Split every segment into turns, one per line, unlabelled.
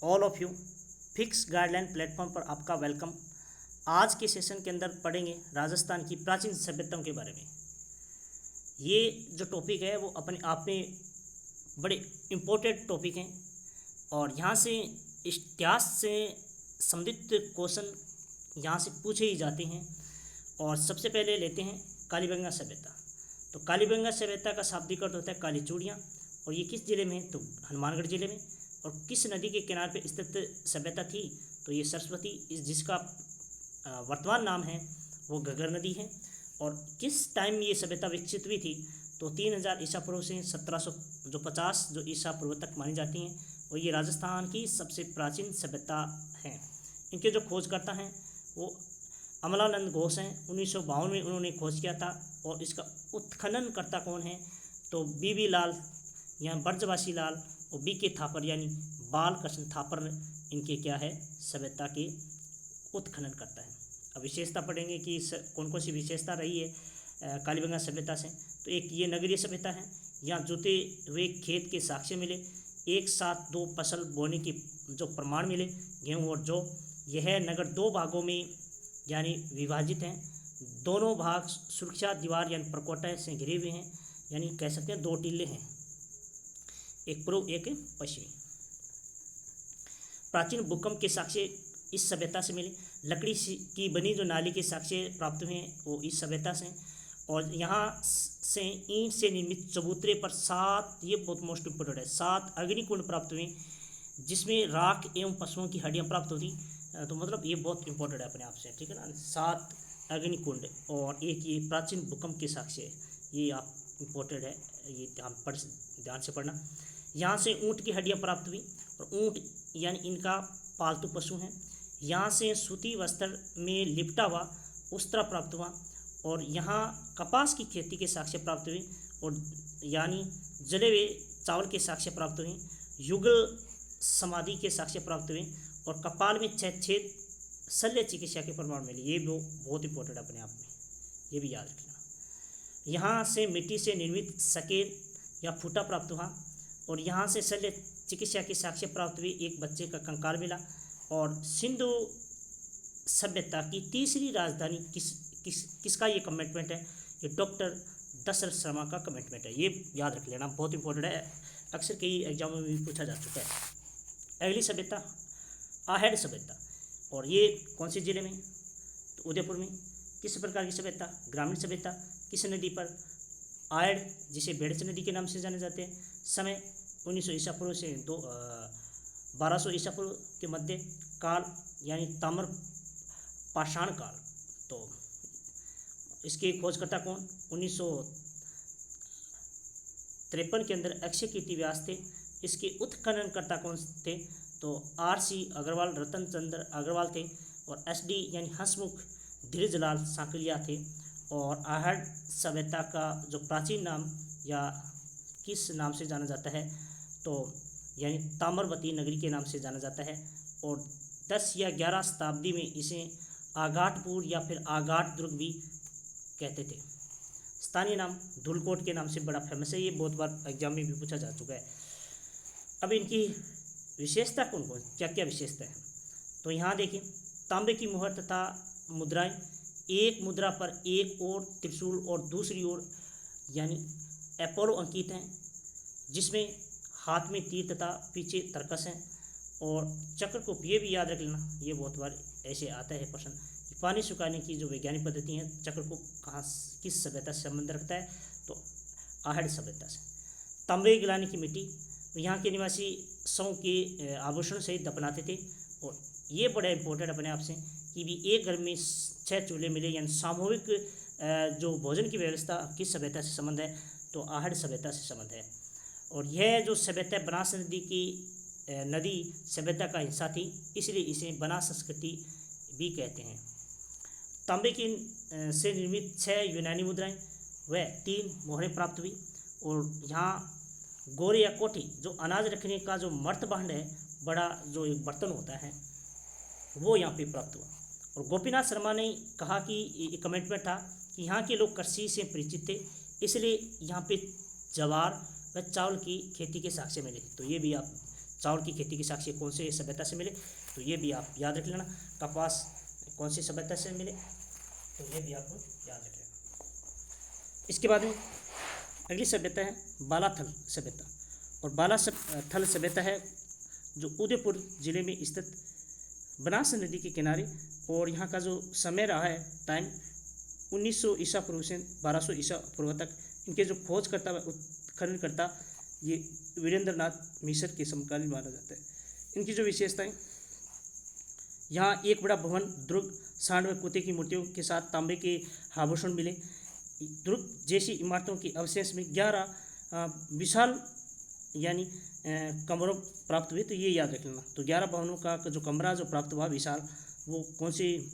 All of you. Fix guideline platform पर आपका welcome. आज के सेशन के अंदर पढ़ेंगे राजस्थान की प्राचीन सभ्यताओं के बारे में। ये जो टॉपिक है वो अपने आप में बड़े इम्पोर्टेंट टॉपिक हैं और यहाँ से इतिहास से संबंधित क्वेश्चन यहाँ से पूछे ही जाते हैं। और सबसे पहले लेते हैं कालीबंगा सभ्यता। तो कालीबंगा सभ्यता का शाब्दिक अर्थ होता है काली चूड़ियाँ, और ये किस जिले में है? तो हनुमानगढ़ जिले में। और किस नदी के किनारे पर स्थित सभ्यता थी? तो ये सरस्वती, जिसका वर्तमान नाम है वो घग्गर नदी है। और किस टाइम ये सभ्यता विकसित हुई थी? तो 3000 ईसा पूर्व से 1750 जो ईसा पूर्व तक मानी जाती हैं, और ये राजस्थान की सबसे प्राचीन सभ्यता है। इनके जो खोजकर्ता हैं वो अमलानंद घोष हैं। 1952 में उन्होंने खोज किया था। और इसका उत्खननकर्ता कौन है? तो बीबी लाल या ब्रजवासी लाल और बी के थापर यानी बालकृष्ण थापर इनके क्या है सभ्यता के उत्खनन करता है। अब विशेषता पढ़ेंगे कि कौन कौन सी विशेषता रही है कालीबंगा सभ्यता से। तो एक ये नगरीय सभ्यता है, यहाँ जोते हुए खेत के साक्ष्य मिले, एक साथ दो फसल बोने की जो प्रमाण मिले, गेहूँ और जौ। यह नगर दो भागों में यानी विभाजित हैं। दोनों भाग सुरक्षा दीवार यानी प्रकोटा से घिरे हुए हैं, यानी कह सकते हैं दो टीले हैं, एक पूर्व एक पश्चिमी। प्राचीन भूकंप के साक्ष्य इस सभ्यता से मिले। लकड़ी की बनी जो नाली के साक्ष्य प्राप्त हुए हैं वो इस सभ्यता से। और यहाँ से ईंट से निर्मित चबूतरे पर 7, ये बहुत मोस्ट इम्पोर्टेंट है, 7 अग्निकुंड प्राप्त हुए, जिसमें राख एवं पशुओं की हड्डियाँ प्राप्त होती। तो मतलब ये बहुत इंपॉर्टेंट है अपने आप से, ठीक है ना। 7 अग्निकुंड और एक ये प्राचीन भूकंप के साक्ष्य है, ये आप इम्पोर्टेंट है, ये ध्यान से पढ़ना। यहाँ से ऊँट की हड्डियाँ प्राप्त हुई, और ऊँट यानी इनका पालतू पशु हैं। यहाँ से सूती वस्त्र में लिपटा हुआ वस्त्र प्राप्त हुआ, और यहाँ कपास की खेती के साक्ष्य प्राप्त हुए, और यानी जले हुए चावल के साक्ष्य प्राप्त हुए, युगल समाधि के साक्ष्य प्राप्त हुए, और कपाल में छेद शल्य चिकित्सा के प्रमाण मिले। ये बहुत इंपॉर्टेंट है अपने आप में, ये भी याद रखना। यहाँ से मिट्टी से निर्मित सकेल या फूटा प्राप्त हुआ, और यहाँ से शल्य चिकित्सा के साक्ष्य प्राप्त हुए, एक बच्चे का कंकाल मिला। और सिंधु सभ्यता की तीसरी राजधानी किसका ये कमिटमेंट है? ये डॉक्टर दशरथ शर्मा का कमिटमेंट है, ये याद रख लेना, बहुत इंपॉर्टेंट है, अक्सर कई एग्जाम में भी पूछा जा चुका है। अगली सभ्यता आहेड़ सभ्यता, और ये कौन से जिले में? तो उदयपुर में। किस प्रकार की सभ्यता? ग्रामीण सभ्यता। किस नदी पर? आयड़, जिसे बेड़च नदी के नाम से जाने जाते हैं। समय 1900 ईसा पूर्व से 1200 ईसा पूर्व के मध्य। काल यानी ताम्र पाषाण काल। तो इसके खोजकर्ता कौन? 1953 के अंदर अक्षय कीर्ति व्यास थे। इसके उत्खननकर्ता कौन थे? तो RC अग्रवाल, रतन चंद्र अग्रवाल थे, और SD यानी हंसमुख धीरजलाल सांकलिया थे। और आहेड़ सभ्यता का जो प्राचीन नाम या किस नाम से जाना जाता है? तो यानी ताम्रवती नगरी के नाम से जाना जाता है। और 10 या 11 शताब्दी में इसे आगाटपुर या फिर आगाट दुर्ग भी कहते थे। स्थानीय नाम धूलकोट के नाम से बड़ा फेमस है, ये बहुत बार एग्जाम में भी पूछा जा चुका है। अब इनकी विशेषता कौन कौन, क्या क्या विशेषता है? तो यहाँ देखिए, तांबे की मुहर तथा मुद्राएं, एक मुद्रा पर एक ओर त्रिशूल और दूसरी ओर यानी अपोलो अंकित हैं, जिसमें हाथ में तीर तथा पीछे तरकस हैं। और चक्र को ये भी याद रख लेना, ये बहुत बार ऐसे आता है प्रश्न, पानी सुखाने की जो वैज्ञानिक पद्धति है, चक्र को कहाँ किस सभ्यता से संबंध रखता है? तो आहेड़ सभ्यता से। तांबे गिलाने की मिट्टी, यहाँ के निवासी सौ के आभूषण सहित दफनाते थे। और ये बड़ा इंपॉर्टेंट अपने आप से कि भी एक घर में 6 चूल्हे मिले, यानी सामूहिक जो भोजन की व्यवस्था किस सभ्यता से संबंध है? तो आहेड़ सभ्यता से संबंध है। और यह जो सभ्यता बनास नदी की नदी सभ्यता का हिस्सा थी, इसलिए इसे बनास संस्कृति भी कहते हैं। तांबे की से निर्मित 6 यूनानी मुद्राएं व 3 मोहरें प्राप्त हुई। और यहाँ गोरे या कोठी, जो अनाज रखने का जो मर्तभांड है, बड़ा जो एक बर्तन होता है, वो यहाँ पे प्राप्त हुआ। और गोपीनाथ शर्मा ने कहा कि कमिटमेंट था कि यहाँ के लोग कृषि से परिचित थे, इसलिए यहाँ पे ज्वार व चावल की खेती के साक्ष्य मिले। तो ये भी आप चावल की खेती के साक्ष्य कौन से सभ्यता से मिले, तो ये भी आप याद रख लेना। कपास कौन सी सभ्यता से मिले, तो ये भी आपको याद रख लेना। इसके बाद में अगली सभ्यता है बालाथल सभ्यता, और बालाथल सभ्यता है जो उदयपुर जिले में स्थित बनास नदी के किनारे, और यहाँ का जो समय रहा है टाइम 1900 ईसा पूर्व से 1200 ईसा पूर्व तक। इनके जो खोजकर्ता उत्खननकर्ता ये वीरेंद्रनाथ मिश्र के समकालीन माना जाता है। इनकी जो विशेषताएं, यहाँ एक बड़ा भवन, दुर्ग, सांड व कुत्ते की मूर्तियों के साथ तांबे के आभूषण मिले। दुर्ग जैसी इमारतों के अवशेष में 11 विशाल यानी कमरों प्राप्त हुए, तो ये याद रख लेना। तो 11 भवनों का जो कमरा जो प्राप्त हुआ विशाल, वो कौन सी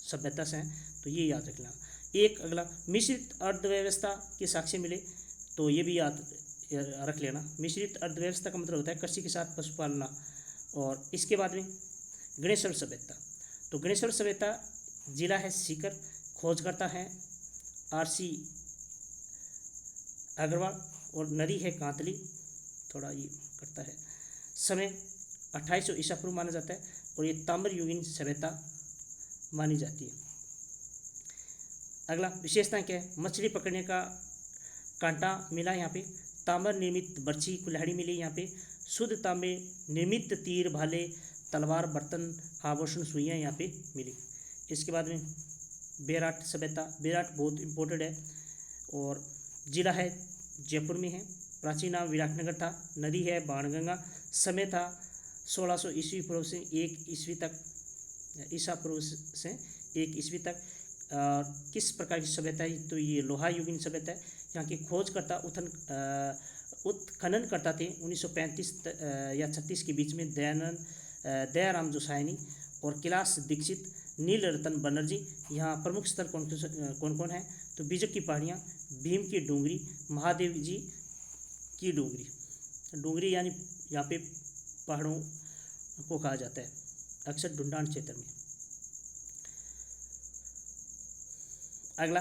सभ्यता से हैं, तो ये याद रख लेना। एक अगला मिश्रित अर्थव्यवस्था के साक्ष्य मिले, तो ये भी याद रख लेना। मिश्रित अर्थव्यवस्था का मतलब होता है कृषि के साथ पशुपालना। और इसके बाद में गणेश्वर सभ्यता, तो गणेश्वर सभ्यता जिला है सीकर, खोजकर्ता है RC अग्रवाल, और नदी है कांतली, थोड़ा ये करता है। समय 2800 ईसा पूर्व माना जाता है, और ये ताम्र युगीन सभ्यता मानी जाती है। अगला विशेषता क्या है, मछली पकड़ने का कांटा मिला यहाँ पे, ताम्र निर्मित बर्छी कुल्हाड़ी मिली यहाँ पे, शुद्ध तांबे निर्मित तीर, भाले, तलवार, बर्तन, आभूषण, सुइयाँ यहाँ पे मिली। इसके बाद में बेराट सभ्यता, बेराट बहुत इम्पोर्टेंट है, और जिला है जयपुर में है। प्राचीन नाम विराटनगर था, नदी है बाणगंगा, समय था 1600 ईस्वी पूर्व से 1 ईस्वी तक, ईसा पूर्व से 1 ईस्वी तक। किस प्रकार की सभ्यता है, तो ये लोहा युगीन सभ्यता है। यहाँ के खोजकर्ता उत्खननकर्ता थे 1935 या 36 के बीच में दयाराम जोसायनी और कैलाश दीक्षित, नील रतन बनर्जी। यहाँ प्रमुख स्थल कौन कौन है, तो बीजक की पहाड़ियाँ, भीम की डूंगरी, महादेव जी की डूंगरी यानी यहाँ पे पहाड़ों को कहा जाता है, अक्सर ढूंढान क्षेत्र में। अगला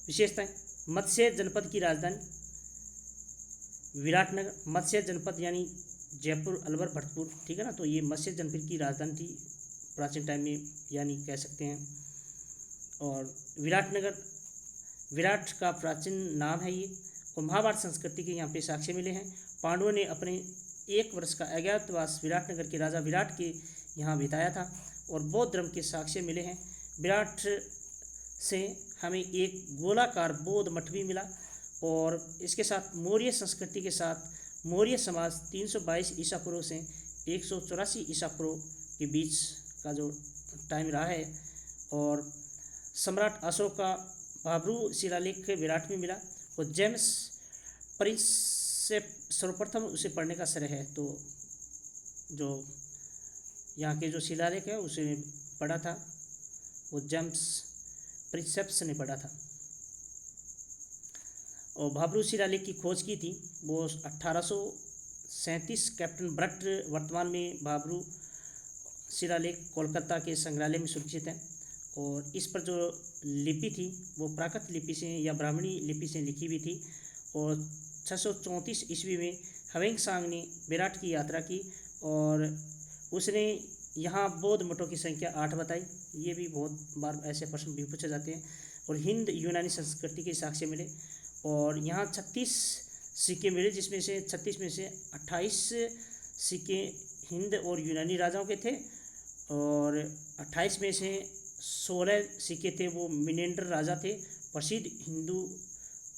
विशेषताएं, मत्स्य जनपद की राजधानी विराटनगर, मत्स्य जनपद यानी जयपुर, अलवर, भरतपुर, ठीक है ना। तो ये मत्स्य जनपद की राजधानी थी प्राचीन टाइम में, यानी कह सकते हैं। और विराटनगर विराट का प्राचीन नाम है ये, और महाभारत संस्कृति के यहाँ पे साक्ष्य मिले हैं। पांडवों ने अपने 1 वर्ष का अज्ञातवास विराटनगर के राजा विराट के यहाँ बिताया था, और बौद्ध धर्म के साक्ष्य मिले हैं। विराट से हमें एक गोलाकार बौद्ध मठ भी मिला, और इसके साथ मौर्य संस्कृति के साथ मौर्य समाज 322 ईसा पूर्व से 184 ईसा पूर्व के बीच का जो टाइम रहा है। और सम्राट अशोक का भाब्रू शिलालेख विराट में मिला, और जेम्स प्रिंस से सर्वप्रथम उसे पढ़ने का श्रेय है। तो जो यहाँ के जो शिलालेख है उसे पढ़ा था, वो जेम्स प्रिंसेप्स ने पढ़ा था। और भाब्रू शिलालेख की खोज की थी वो 1837। कैप्टन ब्रट वर्तमान में भाब्रू शिलालेख कोलकाता के संग्रहालय में सुरक्षित है, और इस पर जो लिपि थी वो प्राकृत लिपि से या ब्राह्मणी लिपि से लिखी हुई थी। और 634 ईस्वी में ह्वेंसांग ने विराट की यात्रा की, और उसने यहाँ बौद्ध मठों की संख्या 8 बताई। ये भी बहुत बार ऐसे प्रश्न भी पूछे जाते हैं। और हिंद यूनानी संस्कृति के साक्ष्य मिले, और यहाँ 36 सिक्के मिले, जिसमें से 36 में से 28 सिक्के हिंद और यूनानी राजाओं के थे, और 28 में से 16 सिक्के थे वो मिनेंडर राजा थे, प्रसिद्ध हिंदू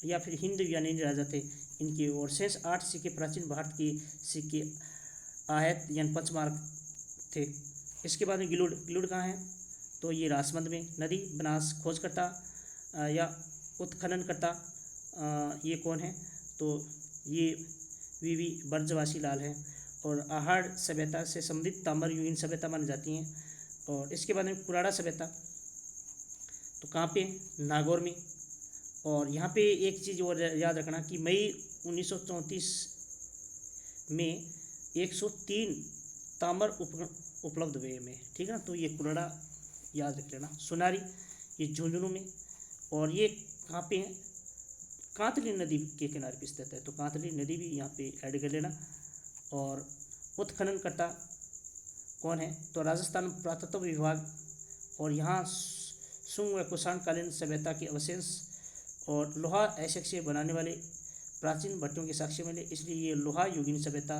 या फिर हिंद यूनानी राजा थे इनके। और शेष 8 सिक्के प्राचीन भारत के सिक्के आहत यानी पंचमार्क थे। इसके बाद में गिलुड कहाँ है, तो ये राजमंद में। नदी बनास, खोजकर्ता या उत्खननकर्ता ये कौन है, तो ये वीवी ब्रजवासी लाल है। और आहड़ सभ्यता से संबंधित ताम्र युगीन सभ्यता मानी जाती हैं। और इसके बाद में कुराड़ा सभ्यता, तो कहाँ पे, नागौर में। और यहाँ पे एक चीज़ और याद रखना कि मई 1934 में 103 ताम्र उपलब्ध हुए में, ठीक है ना। तो ये कुराड़ा याद रख लेना। सोनारी ये झुंझुनू में, और ये कहाँ पे है, कांतली नदी के किनारे पे स्थित है, तो कांतली नदी भी यहाँ पे ऐड कर लेना। और उत्खननकर्ता कौन है? तो राजस्थान पुरातत्व विभाग, और यहाँ शुंग व कुषाणकालीन सभ्यता के अवशेष और लोहा अयस्क बनाने वाले प्राचीन भट्टियों के साक्ष्य मिले, इसलिए ये लोहा युगीन सभ्यता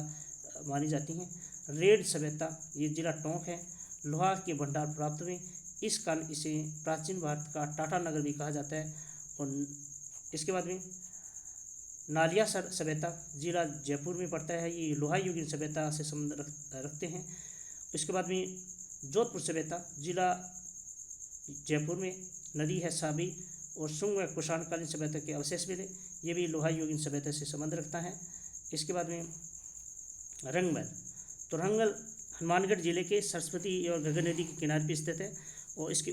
मानी जाती हैं। रेड सभ्यता, ये जिला टोंक है, लोहा के भंडार प्राप्त हुए, इस कारण इसे प्राचीन भारत का टाटा नगर भी कहा जाता है। और इसके बाद में नालिया सभ्यता, जिला जयपुर में पड़ता है, ये लोहा युगीन सभ्यता से संबंध रखते हैं। इसके बाद में जोधपुर सभ्यता, जिला जयपुर में, नदी है साबी, और शुंग व कुषाणकालीन सभ्यता के अवशेष मिले, ये भी लोहा युगीन सभ्यता से संबंध रखता है। इसके बाद में रंगमहल, तो रंगमहल हनुमानगढ़ जिले के सरस्वती और घग्गर नदी के किनारे पर स्थित है, और इसकी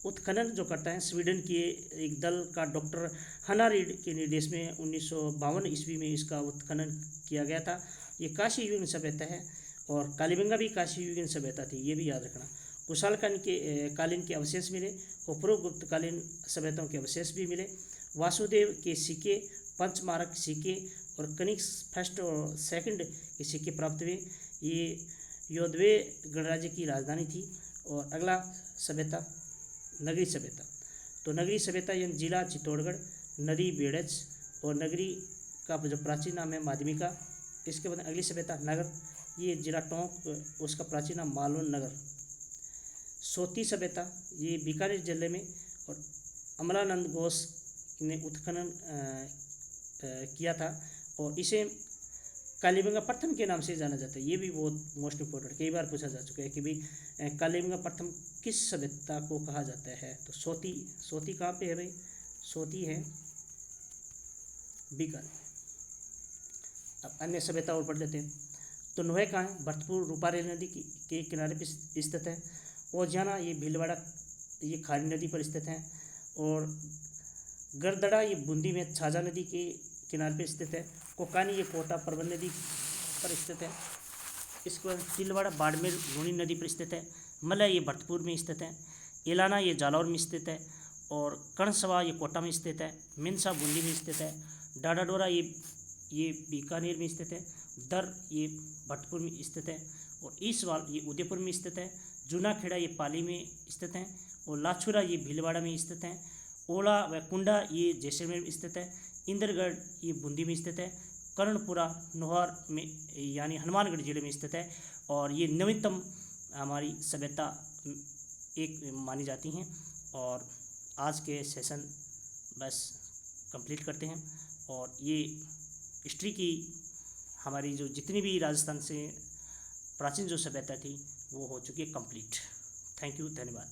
उत्खनन जो करता है स्वीडन के एक दल का डॉक्टर हना रीड के निर्देश में 1952 ईस्वी में इसका उत्खनन किया गया था। ये काशी युगीन सभ्यता है, और कालीबंगा भी काशी युगीन सभ्यता थी, ये भी याद रखना। कुशालकालीन के अवशेष मिले, और पूर्व गुप्तकालीन सभ्यताओं के अवशेष भी मिले। वासुदेव के सिक्के, पंचमारक सिक्के और कनिष्क फर्स्ट और सेकंड के सिक्के प्राप्त हुए। ये योधवे गणराज्य की राजधानी थी। और अगला सभ्यता नगरी सभ्यता, तो नगरी सभ्यता यह जिला चित्तौड़गढ़, नदी बेड़ज, और नगरी का जो प्राचीन नाम है माध्यमिका। इसके बाद अगली सभ्यता नगर, ये जिला टोंक, उसका प्राचीन नाम मालवन नगर। सोती सभ्यता, ये बीकानेर जिले में, और अमलानंद घोष ने उत्खनन किया था, और इसे कालीबंगा प्रथम के नाम से जाना जाता है। ये भी बहुत मोस्ट इम्पोर्टेंट, कई बार पूछा जा चुका है कि भाई कालीबंगा प्रथम किस सभ्यता को कहा जाता है? तो सोती कहाँ पे है भाई? सोती है बीकानेर। अब अन्य सभ्यता और पढ़ लेते हैं। तो नोहे कहाँ है? भरतपुर रूपारेल नदी के किनारे पर स्थित है। ओजाना, ये भीलवाड़ा, ये खारी नदी पर स्थित है। और गरदड़ा, ये बूंदी में छाजा नदी के किनारे पर स्थित है। कोकानी, ये कोटा परबन नदी पर स्थित है। इसके बाद तिलवाड़ा बाड़मेर लूणी नदी पर स्थित है। मलय, ये भरतपुर में स्थित है। इलाना, ये जालौर में स्थित है। और कणसवा, ये कोटा में स्थित है। मिनसा बूंदी में स्थित है। डाडाडोरा, ये बीकानेर में स्थित है। दर, ये भरतपुर में स्थित है। और ईसवाल, ये उदयपुर में स्थित है। जूनाखेड़ा, ये पाली में स्थित है। और लाछुरा, ये भीलवाड़ा में स्थित है। ओला व कुंडा, ये जैसलमेर में स्थित है। इंद्रगढ़, ये बूंदी में स्थित है। कर्णपुरा नौहर में यानी हनुमानगढ़ जिले में स्थित है। और ये नवीनतम हमारी सभ्यता एक मानी जाती हैं। और आज के सेशन बस कंप्लीट करते हैं। और ये हिस्ट्री की हमारी जो जितनी भी राजस्थान से प्राचीन जो सभ्यता थी वो हो चुकी है कंप्लीट। थैंक यू, धन्यवाद।